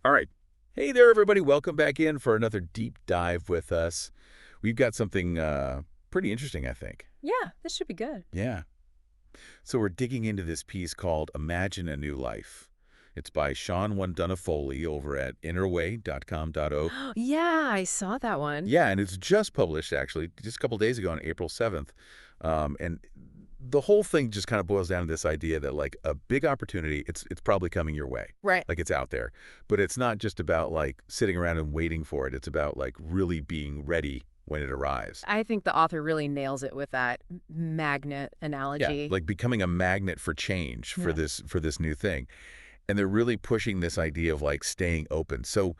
All right. Hey there, everybody. Welcome back in for another deep dive with us. We've got something pretty interesting, I think. Yeah, this should be good. Yeah. So we're digging into this piece called Imagine a New Life. It's by Shawn Wondunna-Foley over at innerway.com.o. Yeah, I saw that one. Yeah, and it's just published, actually, just a couple days ago on April 7th. And the whole thing just kind of boils down to this idea that, like, a big opportunity, it's probably coming your way. Right. Like, it's out there. But it's not just about, like, sitting around and waiting for it. It's about, like, really being ready when it arrives. I think the author really nails it with that magnet Yeah, analogy. like becoming a magnet for change for Yeah. this new thing. And they're really pushing this idea of, like, staying open. So,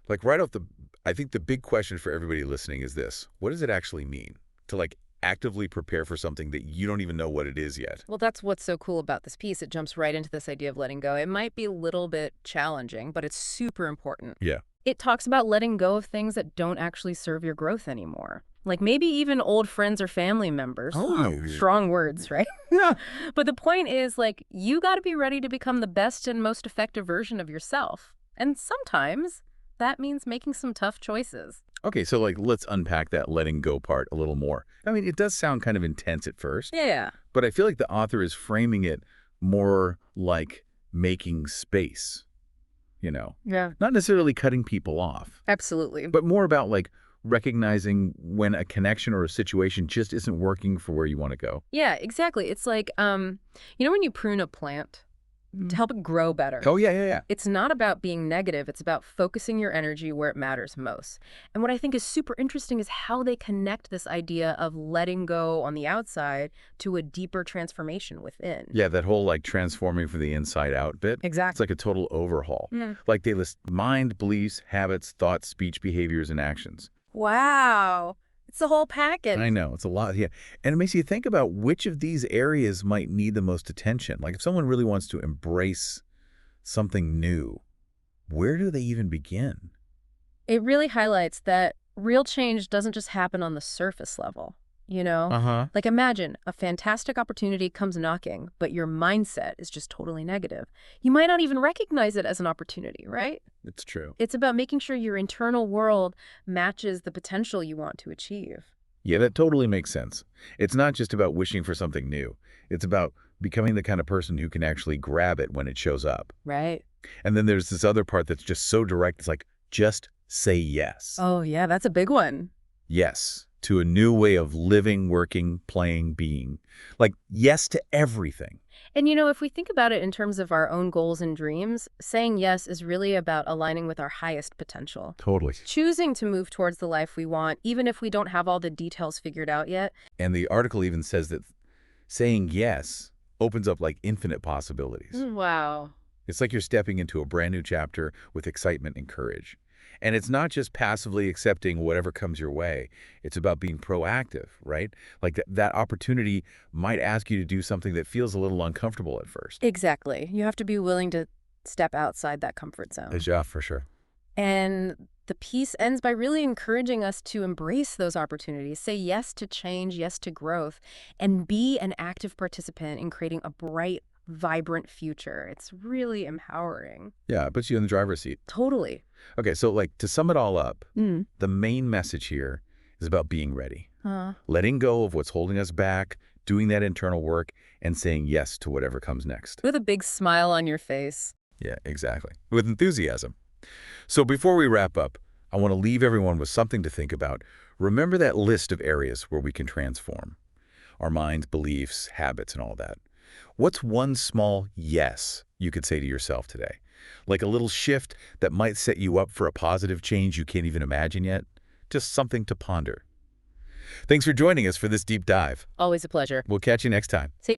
like, right off the I think the big question for everybody listening is this: what does it actually mean to, like, actively prepare for something that you don't even know what it is yet? Well, that's what's so cool about this piece. It jumps right into this idea of letting go. It might be a little bit challenging, but it's super important. Yeah. It talks about letting go of things that don't actually serve your growth anymore. Like maybe even old friends or family members. Oh. Strong words, right? Yeah. But the point is, like, you got to be ready to become the best and most effective version of yourself. And sometimes that means making some tough choices. Okay, so, like, let's unpack that letting go part a little more. I mean, it does sound kind of intense at first, Yeah. but I feel like the author is framing it more like making space, you know, Yeah. not necessarily cutting people off, Absolutely. but more about, like, recognizing when a connection or a situation just isn't working for where you want to go. Yeah, exactly. It's like, when you prune a plant to help it grow better. Oh, yeah, yeah, yeah. It's not about being negative. It's about focusing your energy where it matters most. And what I think is super interesting is how they connect this idea of letting go on the outside to a deeper transformation within. Yeah, that whole, like, transforming from the inside out bit. It's Exactly. like a total overhaul. Yeah. Like, they list mind, beliefs, habits, thoughts, speech, behaviors, and actions. Wow. It's the whole package. I know, it's a lot, yeah. And it makes you think about which of these areas might need the most attention. Like, if someone really wants to embrace something new, where do they even begin? It really highlights that real change doesn't just happen on the surface level, you know? Uh-huh. Like imagine a fantastic opportunity comes knocking, but your mindset is just totally negative. You might not even recognize it as an opportunity, right? It's true. It's about making sure your internal world matches the potential you want to achieve. Yeah, that totally makes sense. It's not just about wishing for something new. It's about becoming the kind of person who can actually grab it when it shows up. Right. And then there's this other part that's just so direct. It's like, just say yes. Oh, yeah, that's a big one. Yes to a new way of living, working, playing, being. Like, yes to everything. And if we think about it in terms of our own goals and dreams, saying yes is really about aligning with our highest potential. Totally. Choosing to move towards the life we want, even if we don't have all the details figured out yet. And the article even says that saying yes opens up, like, infinite possibilities. Wow. It's like you're stepping into a brand new chapter with excitement and courage. And it's not just passively accepting whatever comes your way. It's about being proactive, right? Like, that opportunity might ask you to do something that feels a little uncomfortable at first. Exactly. You have to be willing to step outside that comfort zone. Yeah, for sure. And the piece ends by really encouraging us to embrace those opportunities, say yes to change, yes to growth, and be an active participant in creating a bright, vibrant future. It's really empowering. Yeah, it puts you in the driver's seat. Totally. Okay, so, like, to sum it all up, the main message here is about being ready. Letting go of what's holding us back, doing that internal work, and saying yes to whatever comes next. With a big smile on your face. Yeah, exactly. With enthusiasm. So before we wrap up, I want to leave everyone with something to think about. Remember that list of areas where we can transform. Our minds, beliefs, habits, and all that. What's one small yes you could say to yourself today? Like a little shift that might set you up for a positive change you can't even imagine yet? Just something to ponder. Thanks for joining us for this deep dive. Always a pleasure. We'll catch you next time. See